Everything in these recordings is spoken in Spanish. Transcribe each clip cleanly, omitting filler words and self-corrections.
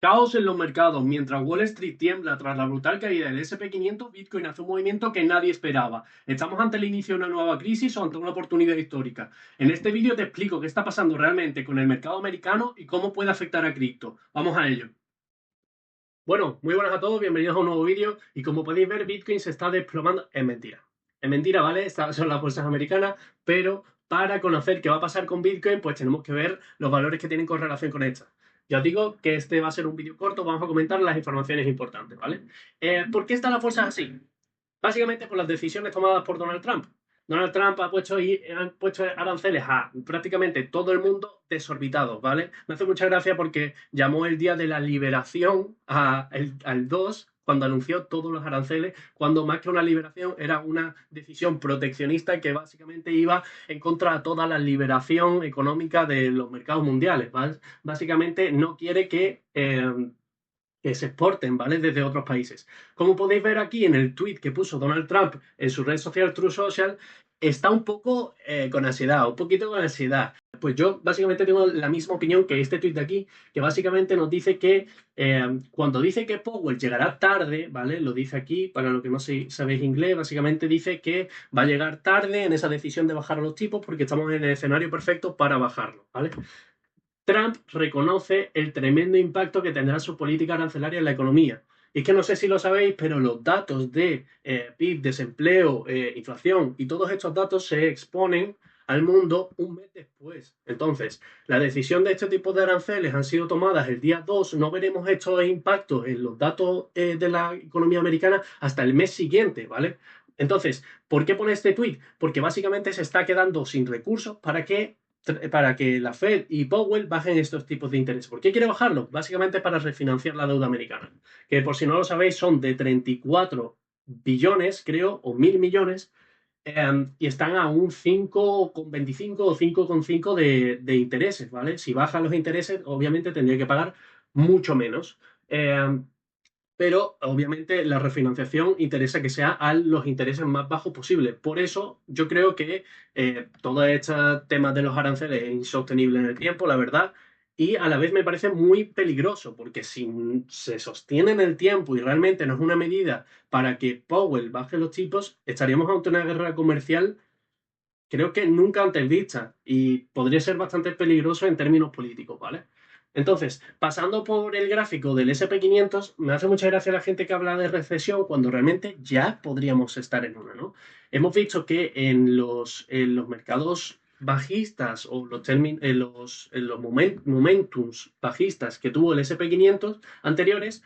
Caos en los mercados. Mientras Wall Street tiembla tras la brutal caída del SP500, Bitcoin hace un movimiento que nadie esperaba. ¿Estamos ante el inicio de una nueva crisis o ante una oportunidad histórica? En este vídeo te explico qué está pasando realmente con el mercado americano y cómo puede afectar a cripto. Vamos a ello. Bueno, muy buenas a todos, bienvenidos a un nuevo vídeo. Y como podéis ver, Bitcoin se está desplomando. Es mentira. Es mentira, ¿vale? Estas son las bolsas americanas, pero para conocer qué va a pasar con Bitcoin, pues tenemos que ver los valores que tienen correlación con estas. Ya os digo que este va a ser un vídeo corto, vamos a comentar las informaciones importantes, ¿vale? ¿Por qué están las bolsas así? Básicamente por las decisiones tomadas por Donald Trump. Donald Trump ha puesto aranceles a prácticamente todo el mundo desorbitados, ¿vale? Me hace mucha gracia porque llamó el día de la liberación al 2 cuando anunció todos los aranceles, cuando más que una liberación era una decisión proteccionista que básicamente iba en contra de toda la liberación económica de los mercados mundiales, ¿vale? Básicamente no quiere que se exporten, ¿vale? Desde otros países. Como podéis ver aquí en el tweet que puso Donald Trump en su red social True Social, está un poco con ansiedad, un poquito con ansiedad. Pues yo básicamente tengo la misma opinión que este tweet de aquí, que básicamente nos dice que cuando dice que Powell llegará tarde, ¿vale? Lo dice aquí, para lo que no sabéis inglés, básicamente dice que va a llegar tarde en esa decisión de bajar los tipos porque estamos en el escenario perfecto para bajarlo, ¿vale? Trump reconoce el tremendo impacto que tendrá su política arancelaria en la economía. Y es que no sé si lo sabéis, pero los datos de PIB, desempleo, inflación y todos estos datos se exponen al mundo un mes después. Entonces, la decisión de este tipo de aranceles han sido tomadas el día 2. No veremos estos impactos en los datos de la economía americana hasta el mes siguiente, ¿vale? Entonces, ¿por qué pone este tweet? Porque básicamente se está quedando sin recursos para que la Fed y Powell bajen estos tipos de interés. ¿Por qué quiere bajarlo? Básicamente para refinanciar la deuda americana, que por si no lo sabéis son de 34 billones, creo, o 1.000 millones, y están a un 5,25 o 5,5 de intereses, ¿vale? Si bajan los intereses, obviamente tendría que pagar mucho menos. Pero obviamente la refinanciación interesa que sea a los intereses más bajos posibles. Por eso yo creo que todo este tema de los aranceles es insostenible en el tiempo, la verdad, y a la vez me parece muy peligroso, porque si se sostiene en el tiempo y realmente no es una medida para que Powell baje los tipos, estaríamos ante una guerra comercial, creo que nunca antes vista, y podría ser bastante peligroso en términos políticos, ¿vale? Entonces, pasando por el gráfico del SP500, me hace mucha gracia la gente que habla de recesión cuando realmente ya podríamos estar en una, ¿no? Hemos visto que en los mercados bajistas o en los momentums bajistas que tuvo el SP500 anteriores,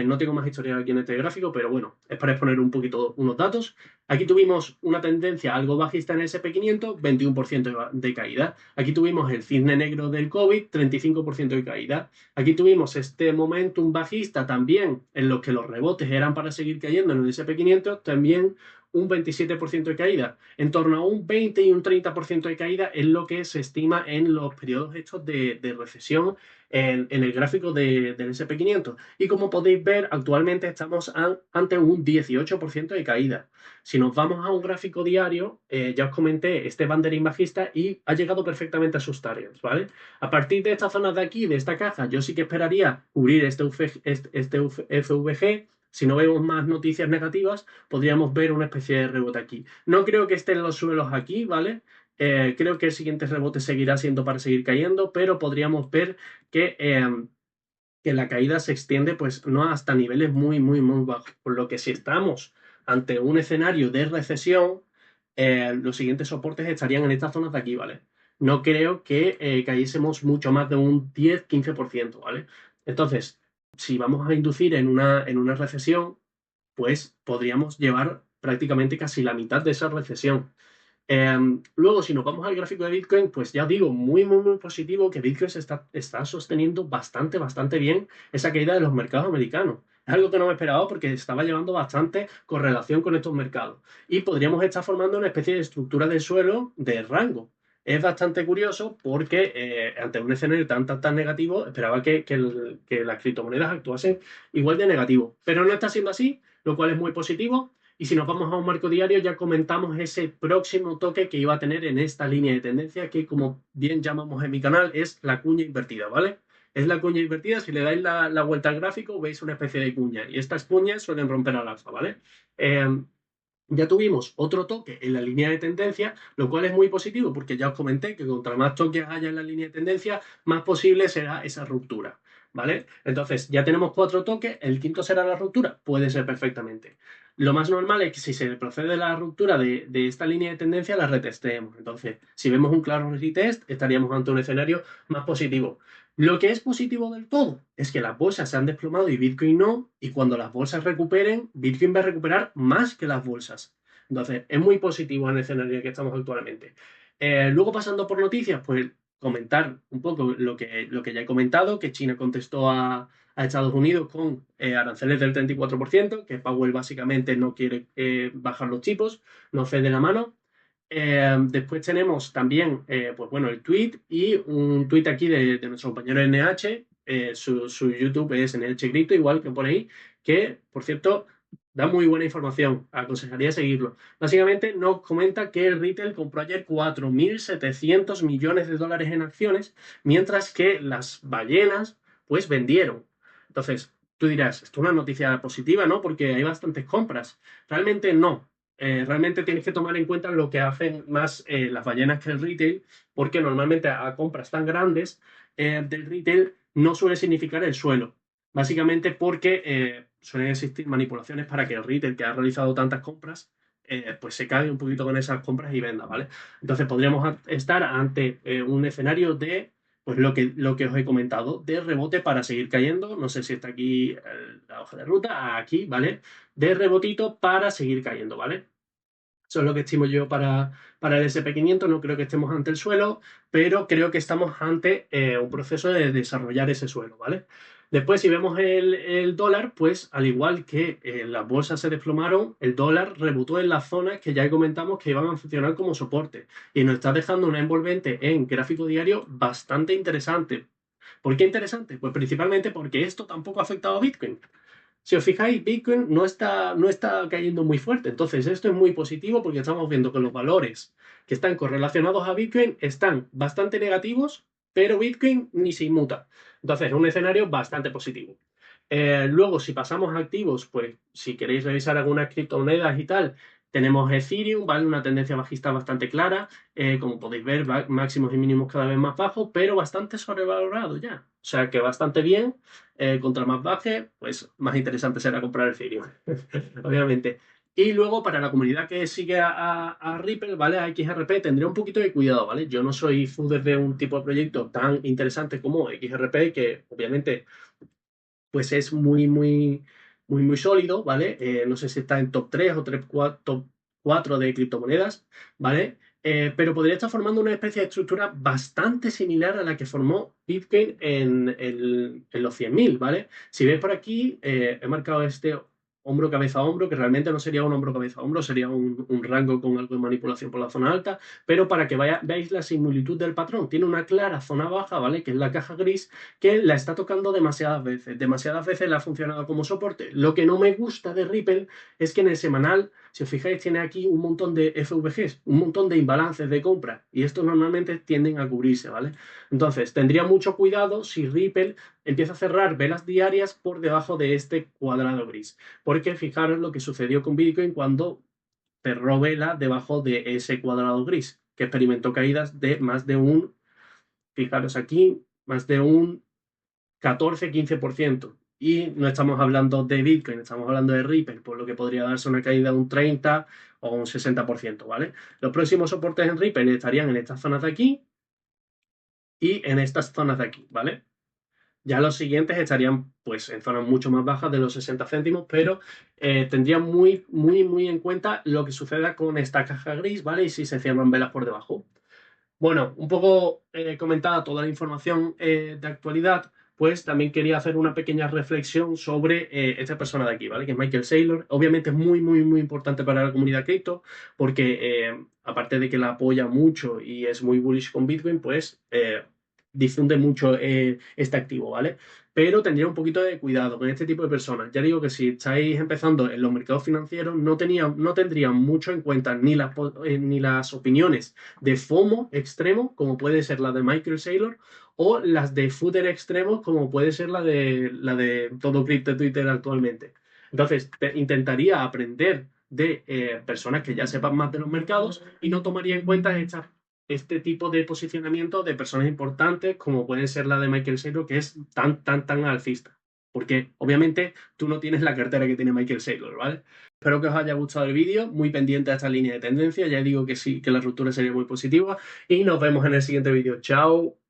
no tengo más historia aquí en este gráfico, pero bueno, es para exponer un poquito unos datos. Aquí tuvimos una tendencia algo bajista en el SP500, 21% de caída. Aquí tuvimos el cisne negro del COVID, 35% de caída. Aquí tuvimos este momentum bajista también, en los que los rebotes eran para seguir cayendo en el SP500, también un 27% de caída. En torno a un 20 y un 30% de caída es lo que se estima en los periodos estos de recesión en el gráfico del SP500. Y como podéis ver, actualmente estamos ante un 18% de caída. Si nos vamos a un gráfico diario, ya os comenté este banderín bajista y ha llegado perfectamente a sus targets, ¿vale? A partir de esta zona de aquí, de esta caja, yo sí que esperaría cubrir este FVG. Si no vemos más noticias negativas, podríamos ver una especie de rebote aquí. No creo que estén los suelos aquí, ¿vale? Creo que el siguiente rebote seguirá siendo para seguir cayendo, pero podríamos ver que la caída se extiende, pues no hasta niveles muy, muy, muy bajos. Por lo que si estamos ante un escenario de recesión, los siguientes soportes estarían en estas zonas de aquí, ¿vale? No creo que cayésemos mucho más de un 10-15%, ¿vale? Entonces, si vamos a inducir en una recesión, pues podríamos llevar prácticamente casi la mitad de esa recesión. Luego, si nos vamos al gráfico de Bitcoin, pues ya digo, muy, muy, muy positivo que Bitcoin está sosteniendo bastante, bastante bien esa caída de los mercados americanos. Es algo que no me esperaba porque estaba llevando bastante correlación con estos mercados. Y podríamos estar formando una especie de estructura de suelo de rango. Es bastante curioso porque ante un escenario tan, tan, tan negativo, esperaba que las criptomonedas actuasen igual de negativo. Pero no está siendo así, lo cual es muy positivo. Y si nos vamos a un marco diario, ya comentamos ese próximo toque que iba a tener en esta línea de tendencia, que como bien llamamos en mi canal, es la cuña invertida, ¿vale? Es la cuña invertida. Si le dais la vuelta al gráfico, veis una especie de cuña. Y estas cuñas suelen romper al alza, ¿vale? Ya tuvimos otro toque en la línea de tendencia, lo cual es muy positivo porque ya os comenté que contra más toques haya en la línea de tendencia, más posible será esa ruptura, ¿vale? Entonces, ya tenemos 4 toques, el quinto será la ruptura, puede ser perfectamente. Lo más normal es que si se procede la ruptura de esta línea de tendencia, la retestemos. Entonces, si vemos un claro retest, estaríamos ante un escenario más positivo. Lo que es positivo del todo es que las bolsas se han desplomado y Bitcoin no, y cuando las bolsas recuperen, Bitcoin va a recuperar más que las bolsas. Entonces, es muy positivo en el escenario en el que estamos actualmente. Luego, pasando por noticias, pues comentar un poco lo que ya he comentado, que China contestó a Estados Unidos con aranceles del 34%, que Powell básicamente no quiere bajar los tipos, no cede la mano. Después tenemos también, pues bueno, el tweet y un tweet aquí de nuestro compañero NH. Su YouTube es NH Cripto, igual que por ahí, que por cierto da muy buena información. Aconsejaría seguirlo. Básicamente nos comenta que el retail compró ayer 4.700 millones de dólares en acciones, mientras que las ballenas pues vendieron. Entonces, tú dirás, esto es una noticia positiva, ¿no? Porque hay bastantes compras. Realmente no. Realmente tienes que tomar en cuenta lo que hacen más las ballenas que el retail, porque normalmente a compras tan grandes del retail no suele significar el suelo. Básicamente porque suelen existir manipulaciones para que el retail que ha realizado tantas compras pues se cague un poquito con esas compras y venda, ¿vale? Entonces podríamos estar ante un escenario de pues lo que os he comentado, de rebote para seguir cayendo. No sé si está aquí la hoja de ruta, aquí, ¿vale? De rebotito para seguir cayendo, ¿vale? Eso es lo que estimo yo para el SP500. No creo que estemos ante el suelo, pero creo que estamos ante un proceso de desarrollar ese suelo, ¿vale? Después, si vemos el dólar, pues al igual que las bolsas se desplomaron, el dólar rebotó en las zonas que ya comentamos que iban a funcionar como soporte y nos está dejando una envolvente en gráfico diario bastante interesante. ¿Por qué interesante? Pues principalmente porque esto tampoco ha afectado a Bitcoin. Si os fijáis, Bitcoin no está cayendo muy fuerte. Entonces, esto es muy positivo porque estamos viendo que los valores que están correlacionados a Bitcoin están bastante negativos, pero Bitcoin ni se inmuta. Entonces, es un escenario bastante positivo. Luego, si pasamos a activos, pues si queréis revisar algunas criptomonedas y tal, tenemos Ethereum, ¿vale? Una tendencia bajista bastante clara. Como podéis ver, máximos y mínimos cada vez más bajos, pero bastante sobrevalorado ya. O sea que bastante bien. Contra más baje, pues más interesante será comprar Ethereum, obviamente. Y luego, para la comunidad que sigue a Ripple, ¿vale? A XRP, tendré un poquito de cuidado, ¿vale? Yo no soy fooder de un tipo de proyecto tan interesante como XRP, que obviamente pues es muy, muy, muy, muy sólido, ¿vale? No sé si está en top 3 o top 4 de criptomonedas, ¿vale? Pero podría estar formando una especie de estructura bastante similar a la que formó Bitcoin en los 100.000, ¿vale? Si veis por aquí, he marcado este hombro, cabeza, hombro, que realmente no sería un hombro, cabeza, hombro, sería un rango con algo de manipulación por la zona alta, pero para que veáis la similitud del patrón, tiene una clara zona baja, ¿vale? Que es la caja gris, que la está tocando demasiadas veces. Demasiadas veces le ha funcionado como soporte. Lo que no me gusta de Ripple es que en el semanal, si os fijáis, tiene aquí un montón de FVGs, un montón de imbalances de compra, y estos normalmente tienden a cubrirse, ¿vale? Entonces, tendría mucho cuidado si Ripple empieza a cerrar velas diarias por debajo de este cuadrado gris. Porque fijaros lo que sucedió con Bitcoin cuando cerró vela debajo de ese cuadrado gris, que experimentó caídas de más de un, fijaros aquí, más de un 14-15%. Y no estamos hablando de Bitcoin, estamos hablando de Ripple, por lo que podría darse una caída de un 30 o un 60%, ¿vale? Los próximos soportes en Ripple estarían en estas zonas de aquí y en estas zonas de aquí, ¿vale? Ya los siguientes estarían pues en zonas mucho más bajas de los 60 céntimos, pero tendrían muy, muy, muy en cuenta lo que suceda con esta caja gris, ¿vale? Y si se cierran velas por debajo. Bueno, un poco comentada toda la información de actualidad, pues también quería hacer una pequeña reflexión sobre esta persona de aquí, ¿vale? Que es Michael Saylor. Obviamente es muy, muy, muy importante para la comunidad cripto, porque aparte de que la apoya mucho y es muy bullish con Bitcoin, pues difunde mucho este activo, ¿vale? Pero tendría un poquito de cuidado con este tipo de personas. Ya digo que si estáis empezando en los mercados financieros, no tendrían mucho en cuenta ni las opiniones de FOMO extremo, como puede ser la de Michael Saylor, o las de footer extremos, como puede ser la de todo cripto Twitter actualmente. Entonces, intentaría aprender de personas que ya sepan más de los mercados y no tomaría en cuenta este tipo de posicionamiento de personas importantes como puede ser la de Michael Saylor, que es tan alcista. Porque obviamente tú no tienes la cartera que tiene Michael Saylor, ¿vale? Espero que os haya gustado el vídeo, muy pendiente a esta línea de tendencia, ya digo que sí, que la ruptura sería muy positiva y nos vemos en el siguiente vídeo. Chao.